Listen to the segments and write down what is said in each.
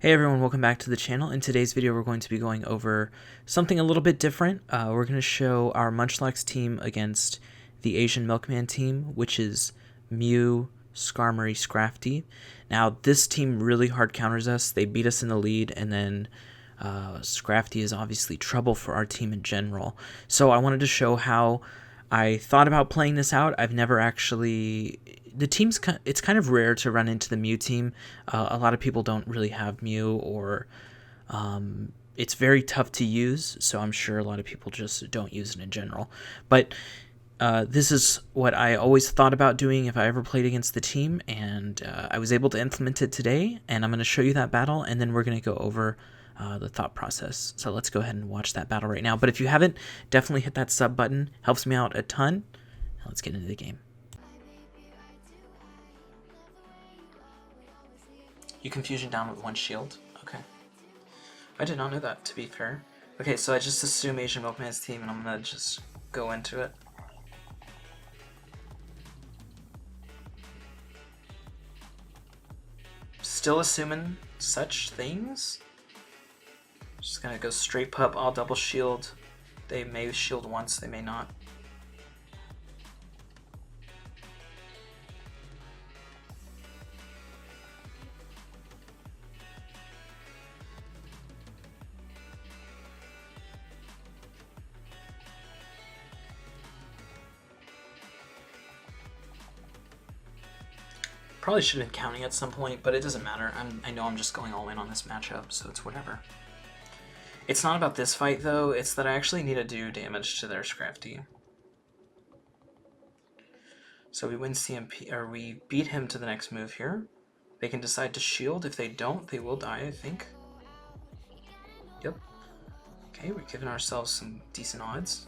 Hey everyone, welcome back to the channel. In today's video, we're going to be going over something a little bit different. We're going to show our Muchlax team against the Asian Milkman team, which is Mew, Skarmory, Scrafty. Now, this team really hard counters us. They beat us in the lead, and then Scrafty is obviously trouble for our team in general. So I wanted to show how I thought about playing this out. I've never actually... it's kind of rare to run into the Mew team. A lot of people don't really have Mew, or it's very tough to use, so I'm sure a lot of people just don't use it in general. But this is what I always thought about doing if I ever played against the team, and I was able to implement it today, and I'm going to show you that battle, and then we're going to go over the thought process. So let's go ahead and watch that battle right now. But if you haven't, definitely hit that sub button. Helps me out a ton. Now let's get into the game. You confusion down with one shield. Okay. I did not know that, to be fair. Okay, so I just assume Asian Milkman's team, and I'm gonna just go into it. Still assuming such things. Just gonna go straight pup, all double shield. They may shield once, they may not. Probably should have been counting at some point, but it doesn't matter. I know I'm just going all in on this matchup, so it's whatever. It's not about this fight, though. It's that I actually need to do damage to their Scrafty. So we win CMP, or we beat him to the next move here. They can decide to shield. If they don't, they will die, I think. Yep. Okay, we're giving ourselves some decent odds.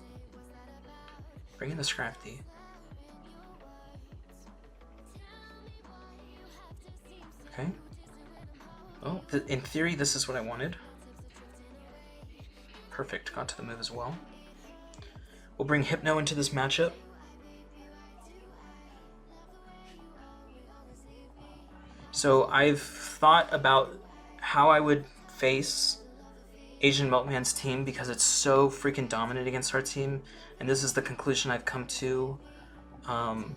Bring in the Scrafty. Okay. Oh, in theory, this is what I wanted. Perfect, got to the move as well. We'll bring Hypno into this matchup. So I've thought about how I would face Asian Milkman's team because it's so freaking dominant against our team, and this is the conclusion I've come to in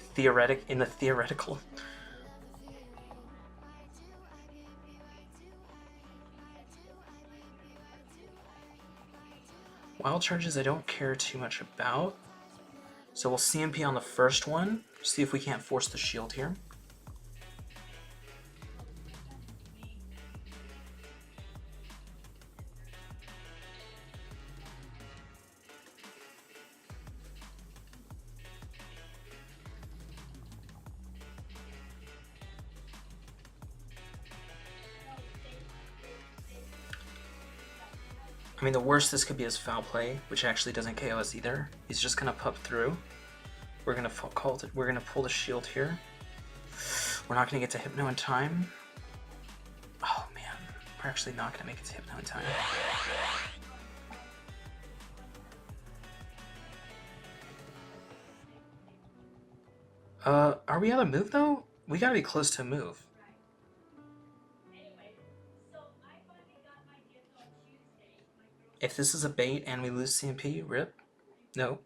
the theoretical. Wild charges I don't care too much about. So we'll CMP on the first one, see if we can't force the shield here. I mean, the worst this could be is foul play, which actually doesn't KO us either. He's just gonna pup through. We're gonna pull the shield here. We're not gonna get to Hypno in time. Oh man, we're actually not gonna make it to Hypno in time. Are we out of move though? We gotta be close to a move. If this is a bait and we lose CMP, rip? No.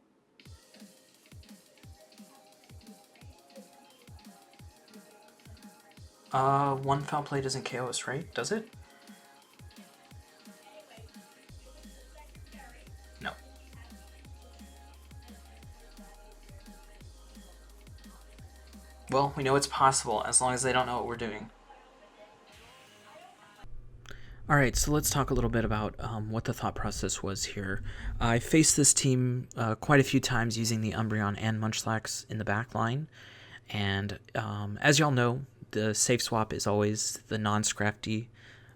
One foul play doesn't KO us, right? Does it? No. Well, we know it's possible as long as they don't know what we're doing. Alright, so let's talk a little bit about what the thought process was here. I faced this team quite a few times using the Umbreon and Muchlax in the back line, and as y'all know, the safe swap is always the non-Scrafty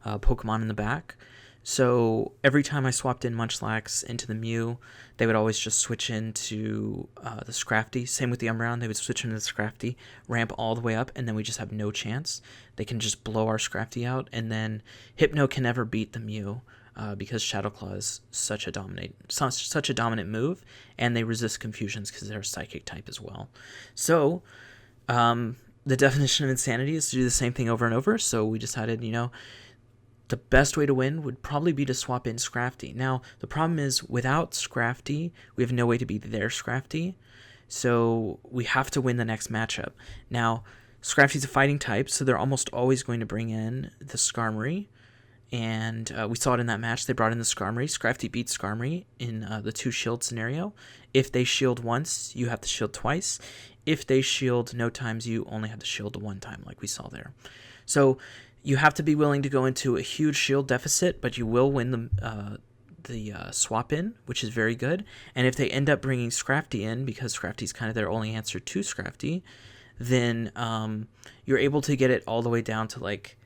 Pokemon in the back. So every time I swapped in Muchlax into the Mew, they would always just switch into the Scrafty. Same with the Umbreon, they would switch into the Scrafty, ramp all the way up, and then we just have no chance. They can just blow our Scrafty out, and then Hypno can never beat the Mew because Shadow Claw is such a dominant move, and they resist confusions because they're a Psychic type as well. So the definition of insanity is to do the same thing over and over. So we decided, the best way to win would probably be to swap in Scrafty. Now, the problem is without Scrafty, we have no way to beat their Scrafty. So we have to win the next matchup. Now, Scrafty's a fighting type, so they're almost always going to bring in the Skarmory. And we saw it in that match. They brought in the Skarmory. Scrafty beat Skarmory in the 2-shield scenario. If they shield once, you have to shield twice. If they shield no times, you only have to shield one time, like we saw there. So you have to be willing to go into a huge shield deficit, but you will win the swap in, which is very good. And if they end up bringing Scrafty in, because Scrafty's kind of their only answer to Scrafty, then you're able to get it all the way down to like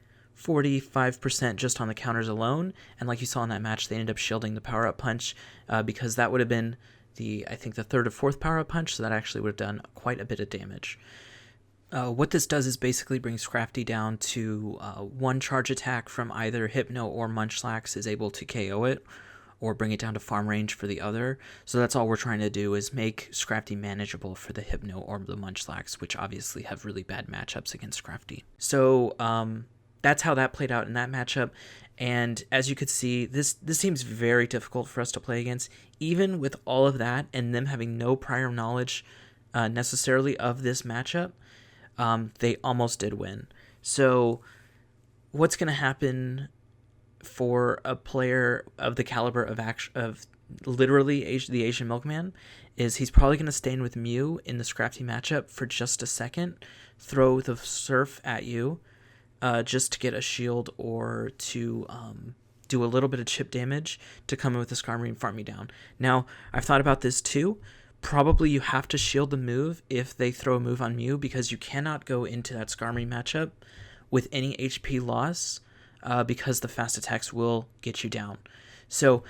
45% just on the counters alone. And like you saw in that match, they ended up shielding the power-up punch because that would have been I think the 3rd or 4th power-up punch, so that actually would have done quite a bit of damage. What this does is basically bring Scrafty down to 1 charge attack from either Hypno or Muchlax is able to KO it, or bring it down to farm range for the other. So that's all we're trying to do, is make Scrafty manageable for the Hypno or the Muchlax, which obviously have really bad matchups against Scrafty. So that's how that played out in that matchup. And as you could see, this seems very difficult for us to play against, even with all of that and them having no prior knowledge necessarily of this matchup. They almost did win. So what's going to happen for a player of the caliber of literally the Asian Milkman is he's probably going to stay in with Mew in the Scrafty matchup for just a second, throw the Surf at you just to get a shield or to do a little bit of chip damage to come in with the Skarmory and farm me down. Now, I've thought about this too. Probably you have to shield the move if they throw a move on Mew, because you cannot go into that Skarmory matchup with any HP loss because the fast attacks will get you down. So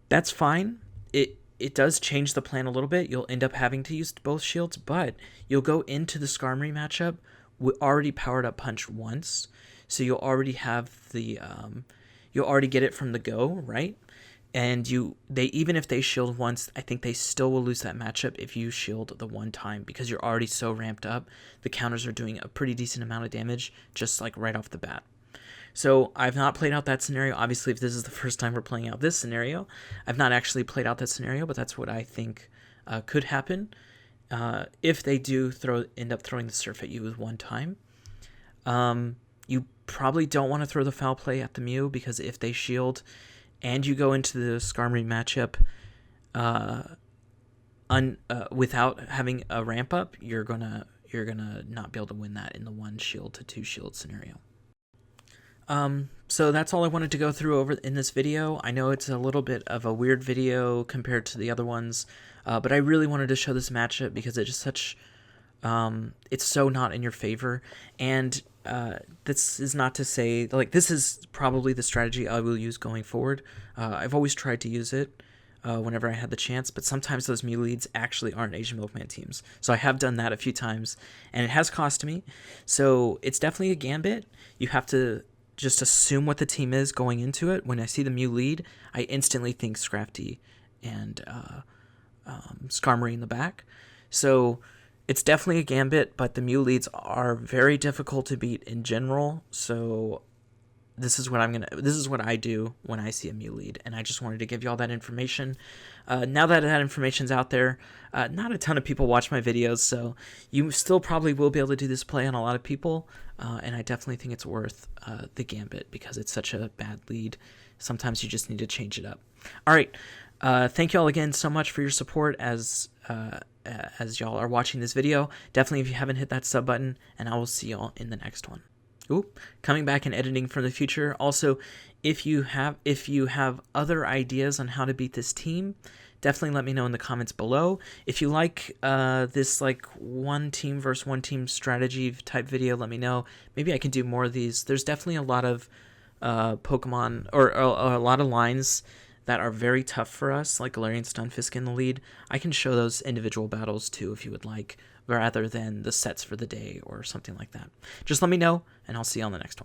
that's fine. It does change the plan a little bit. You'll end up having to use both shields, but you'll go into the Skarmory matchup with already powered up punch once, so you'll already have the you'll already get it from the go, right? And even if they shield once, I think they still will lose that matchup if you shield the one time, because you're already so ramped up. The counters are doing a pretty decent amount of damage just like right off the bat. So I've not played out that scenario. Obviously, if this is the first time we're playing out this scenario, I've not actually played out that scenario, but that's what I think could happen if they do end up throwing the Surf at you with one time. You probably don't want to throw the foul play at the Mew, because if they shield and you go into the Skarmory matchup without having a ramp up, you're gonna not be able to win that in the 1 shield to 2 shield scenario. So that's all I wanted to go through over in this video. I know it's a little bit of a weird video compared to the other ones, but I really wanted to show this matchup because it's just such, it's so not in your favor. And this is not to say, like, this is probably the strategy I will use going forward. I've always tried to use it whenever I had the chance, but sometimes those Mew leads actually aren't Asian Milkman teams. So I have done that a few times, and it has cost me. So it's definitely a gambit. You have to just assume what the team is going into it. When I see the Mew lead, I instantly think Scrafty and Skarmory in the back. So it's definitely a gambit, but the Mew leads are very difficult to beat in general. So this is what I do when I see a Mew lead, and I just wanted to give you all that information. Now that information's out there, not a ton of people watch my videos, so you still probably will be able to do this play on a lot of people, and I definitely think it's worth the gambit because it's such a bad lead. Sometimes you just need to change it up. All right, thank you all again so much for your support as y'all are watching this video. Definitely, if you haven't hit that sub button, and I will see y'all in the next one. Coming back and editing from the future. Also, if you have other ideas on how to beat this team, definitely let me know in the comments below. If you like this like one team versus one team strategy type video, let me know. Maybe I can do more of these. There's definitely a lot of Pokemon or a lot of lines that are very tough for us, like Galarian Stunfisk in the lead. I can show those individual battles too if you would like, rather than the sets for the day or something like that. Just let me know, and I'll see you on the next one.